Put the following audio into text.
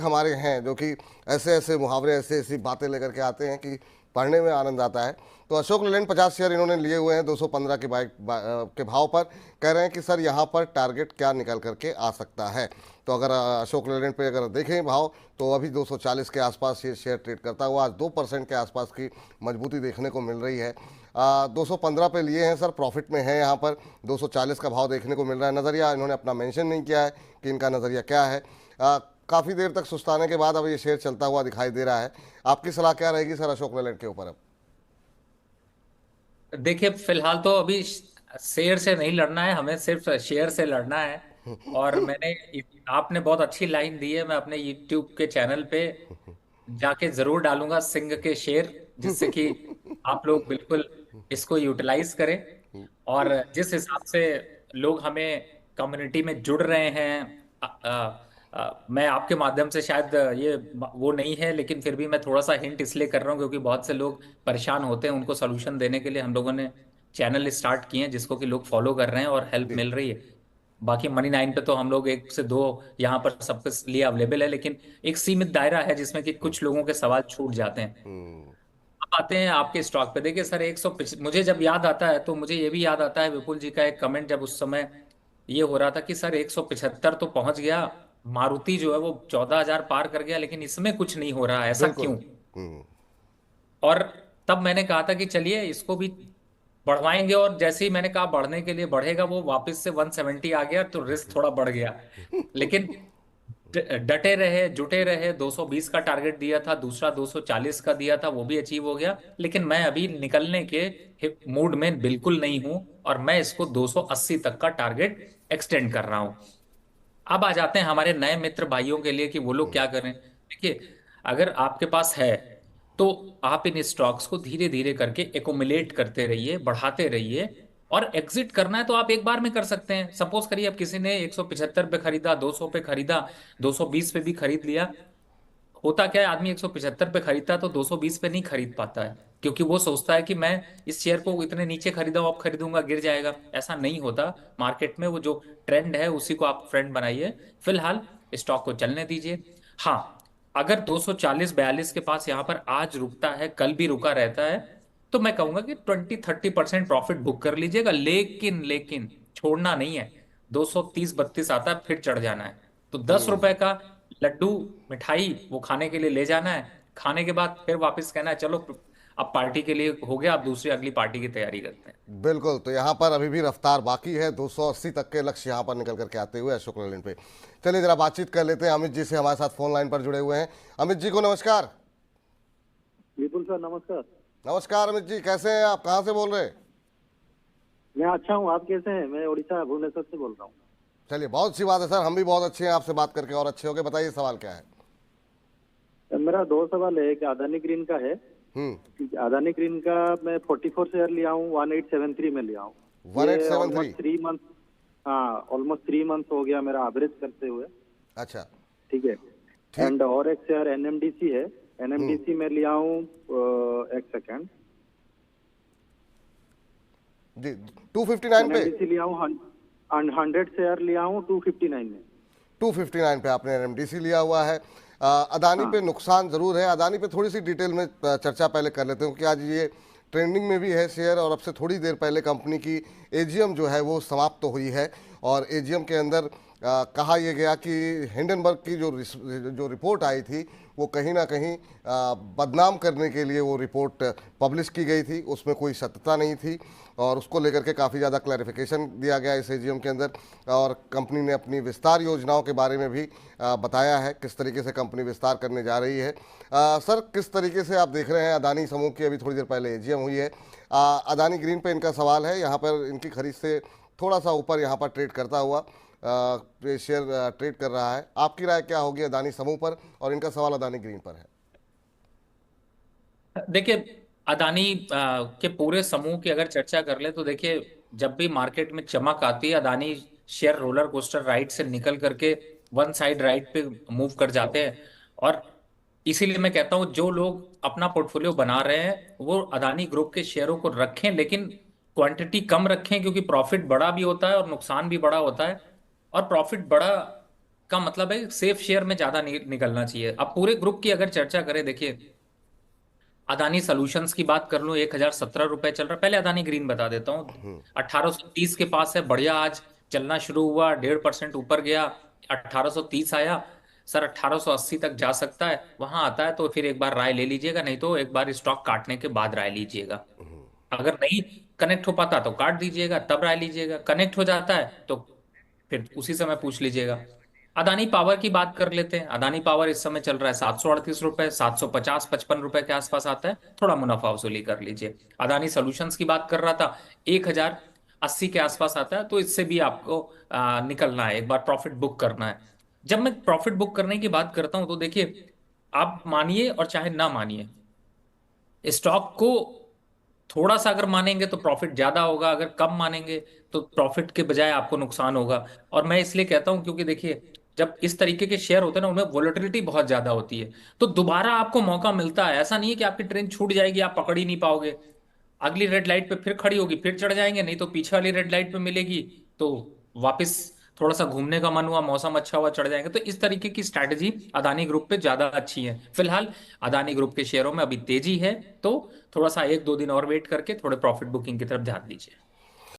हमारे हैं जो कि ऐसे ऐसे मुहावरे, ऐसे ऐसी बातें लेकर के आते हैं कि पढ़ने में आनंद आता है। तो अशोक लेलैंड 50 शेयर इन्होंने लिए हुए हैं 215 के के भाव पर। कह रहे हैं कि सर यहाँ पर टारगेट क्या निकल करके आ सकता है। तो अगर अशोक लेलैंड पे अगर देखें भाव, तो अभी 240 के आसपास ये शेयर ट्रेड करता हुआ आज 2% के आसपास की मजबूती देखने को मिल रही है। 215 पे लिए हैं सर, प्रॉफिट में है यहाँ पर। 240 का भाव देखने को मिल रहा है। नज़रिया इन्होंने अपना मेंशन नहीं किया है कि इनका नज़रिया क्या है। काफ़ी देर तक सुस्ताने के बाद अब ये शेयर चलता हुआ दिखाई दे रहा है। आपकी सलाह क्या रहेगी सर अशोक लेलैंड के ऊपर अब? देखिए, फिलहाल तो अभी शेयर से नहीं लड़ना है, हमें सिर्फ शेयर से लड़ना है। और आपने बहुत अच्छी लाइन दी है, मैं अपने यूट्यूब के चैनल पे जाके जरूर डालूंगा सिंह के शेर, जिससे कि आप लोग बिल्कुल इसको यूटिलाइज करें। और जिस हिसाब से लोग हमें कम्युनिटी में जुड़ रहे हैं, मैं आपके माध्यम से शायद ये वो नहीं है, लेकिन फिर भी मैं थोड़ा सा हिंट इसलिए कर रहा हूँ क्योंकि बहुत से लोग परेशान होते हैं, उनको सोल्यूशन देने के लिए हम लोगों ने चैनल स्टार्ट किए हैं जिसको कि लोग फॉलो कर रहे हैं और हेल्प जी। मिल रही है। बाकी मनी नाइन पे तो हम लोग एक से दो यहाँ पर सबके लिए अवेलेबल है, लेकिन एक सीमित दायरा है जिसमें कि कुछ लोगों के सवाल छूट जाते हैं। अब आते हैं आपके स्टॉक पे। देखिए सर, मुझे जब याद आता है तो मुझे ये भी याद आता है विपुल जी का एक कमेंट, जब उस समय ये हो रहा था कि सर 175 तो पहुंच गया, मारुति जो है वो 14,000 पार कर गया, लेकिन इसमें कुछ नहीं हो रहा, ऐसा बिल्कुल। क्यों? और तब मैंने कहा था कि चलिए इसको भी बढ़वाएंगे, और जैसे ही मैंने कहा बढ़ने के लिए बढ़ेगा, वो वापस से 170 आ गया, तो रिस्क थोड़ा बढ़ गया। लेकिन डटे रहे, जुटे रहे। 220 का टारगेट दिया था, दूसरा 240 का दिया था, वो भी अचीव हो गया। लेकिन मैं अभी निकलने के मूड में बिल्कुल नहीं हूं, और मैं इसको 280 तक का टारगेट एक्सटेंड कर रहा हूं। अब आ जाते हैं हमारे नए मित्र भाइयों के लिए कि वो लोग क्या करें। देखिए, अगर आपके पास है तो आप इन स्टॉक्स को धीरे धीरे करके एकोमुलेट करते रहिए, बढ़ाते रहिए। और एग्जिट करना है तो आप एक बार में कर सकते हैं। सपोज करिए अब किसी ने 175 पे खरीदा, 200 पे खरीदा, 220 पे भी खरीद लिया। होता क्या है, आदमी 175 पे खरीदता है तो 220 पे नहीं खरीद पाता है, क्योंकि वो सोचता है कि मैं इस शेयर को इतने नीचे खरीदा हूं, अब खरीदूंगा गिर जाएगा। ऐसा नहीं होता। मार्केट में वो जो ट्रेंड है उसी को आप फ्रेंड बनाइए। फिलहाल स्टॉक को चलने दीजिए। हाँ, अगर 240-42 के पास यहाँ पर आज रुकता है, कल भी रुका रहता है, तो मैं कहूंगा कि 20-30% प्रॉफिट बुक कर लीजिएगा। लेकिन लेकिन छोड़ना नहीं है। 230-32 आता है फिर चढ़ जाना है। तो 10 रुपए का लड्डू, मिठाई वो खाने के लिए ले जाना है। खाने के बाद फिर वापस कहना है चलो अब पार्टी के लिए हो गया, अब दूसरी अगली पार्टी की तैयारी करते हैं। बिल्कुल। तो यहाँ पर अभी भी रफ्तार बाकी है, 280 तक के लक्ष्य यहाँ पर निकल करके आते हुए अशोक लेलैंड पे। चलिए जरा बातचीत कर लेते हैं अमित जी से, हमारे साथ फोन लाइन पर जुड़े हुए हैं। अमित जी को नमस्कार। विपुल सर नमस्कार। नमस्कार अमित जी, कैसे हैं आप, कहाँ से बोल रहे हैं? मैं अच्छा हूँ, आप कैसे हैं? मैं उड़ीसा भुवनेश्वर से बोल रहा हूँ। चलिए बहुत अच्छी बात है सर, हम भी बहुत अच्छे हैं आपसे बात करके, और अच्छे हो गए। बताइए सवाल क्या है? मेरा दो सवाल है। एक अदानी ग्रीन का है। हम्म। अदानी ग्रीन का मैं 44 शेयर लिया हूँ, 1873 में लिया हूँ। वन एट ये सेवन थ्री ऑलमोस्ट 3 मंथ। हाँ, ऑलमोस्ट 3 मंथ हो गया मेरा एवरेज करते हुए। अच्छा। ठीक है। ठीक। एंड और एक शेयर एनएमडीसी है। एनएमडीसी में लिया हूँ, एक सेकेंड। जी। 259 पे। एनएमडीसी लिया हूँ, 100 शेयर लिया हूँ 259 में। 259 पे आपने एनएमडीसी लिया हुआ है। अदानी हाँ। पे नुकसान जरूर है। अदानी पे थोड़ी सी डिटेल में चर्चा पहले कर लेते हैं, क्योंकि आज ये ट्रेंडिंग में भी है शेयर, और अब से थोड़ी देर पहले कंपनी की एजीएम जो है वो समाप्त तो हुई है। और एजीएम के अंदर कहा यह गया कि हिंडनबर्ग की जो रिपोर्ट आई थी वो कहीं ना कहीं बदनाम करने के लिए वो रिपोर्ट पब्लिश की गई थी, उसमें कोई सत्यता नहीं थी। और उसको लेकर के काफ़ी ज़्यादा क्लैरिफिकेशन दिया गया इस एजीएम के अंदर। और कंपनी ने अपनी विस्तार योजनाओं के बारे में भी बताया है, किस तरीके से कंपनी विस्तार करने जा रही है। सर, किस तरीके से आप देख रहे हैं अदानी समूह की? अभी थोड़ी देर पहले एजीएम हुई है। अदानी ग्रीन पे इनका सवाल है, यहाँ पर इनकी खरीद से थोड़ा सा ऊपर यहाँ पर ट्रेड करता हुआ ये शेयर ट्रेड कर रहा है। आपकी राय क्या होगी अदानी समूह पर? और इनका सवाल अदानी ग्रीन पर है। देखिए, अदानी के पूरे समूह की अगर चर्चा कर ले तो देखिए, जब भी मार्केट में चमक आती है, Adani share roller coaster ride से निकल करके वन साइड राइड पे मूव कर जाते हैं। और इसीलिए मैं कहता हूं, जो लोग अपना पोर्टफोलियो बना रहे हैं वो अदानी ग्रुप के शेयरों को रखें, लेकिन क्वांटिटी कम रखें, क्योंकि प्रॉफिट बड़ा भी होता है और नुकसान भी बड़ा होता है। और प्रॉफिट बड़ा का मतलब है सेफ शेयर में ज्यादा निकलना चाहिए। अब पूरे ग्रुप की अगर चर्चा करें, देखिए अदानी सॉल्यूशंस की बात कर लूं, 1017 रुपए चल रहा। पहले अदानी ग्रीन बता देता हूँ, 1830 के पास है, बढ़िया आज चलना शुरू हुआ, 1.5% ऊपर गया, 1830 आया। सर 1880 तक जा सकता है, वहां आता है तो फिर एक बार राय ले लीजिएगा, नहीं तो एक बार स्टॉक काटने के बाद राय लीजिएगा। अगर नहीं कनेक्ट हो पाता तो काट दीजिएगा, तब राय लीजिएगा। कनेक्ट हो जाता है तो फिर उसी समय पूछ लीजिएगा। अदानी पावर की बात कर लेते हैं। अदानी पावर इस समय चल रहा है 738 रुपए, 750 55 रुपए के आसपास आता है, थोड़ा मुनाफा वसूली कर लीजिए। अदानी सॉल्यूशंस की बात कर रहा था, 1080 के आसपास आता है, तो इससे भी आपको निकलना है, एक बार प्रॉफिट बुक करना है। जब मैं प्रॉफिट बुक करने की बात करता हूं तो देखिए, आप मानिए और चाहे ना मानिए, स्टॉक को थोड़ा सा अगर मानेंगे तो प्रॉफिट ज्यादा होगा, अगर कम मानेंगे तो प्रॉफिट के बजाय आपको नुकसान होगा। और मैं इसलिए कहता हूं क्योंकि देखिए, जब इस तरीके के शेयर होते हैं ना, उनमें वोलेटिलिटी बहुत ज्यादा होती है, तो दोबारा आपको मौका मिलता है। ऐसा नहीं है कि आपकी ट्रेन छूट जाएगी, आप पकड़ ही नहीं पाओगे। अगली रेड लाइट पे फिर खड़ी होगी, फिर चढ़ जाएंगे, नहीं तो पीछे वाली रेड लाइट पे मिलेगी तो वापस थोड़ा सा घूमने का मन हुआ, मौसम अच्छा हुआ, चढ़ जाएंगे। तो इस तरीके की स्ट्रैटेजी अदानी ग्रुप पे ज्यादा अच्छी है। फिलहाल अदानी ग्रुप के शेयरों में अभी तेजी है, तो थोड़ा सा 1-2 दिन और वेट करके थोड़े प्रॉफिट बुकिंग की तरफ ध्यान दीजिए।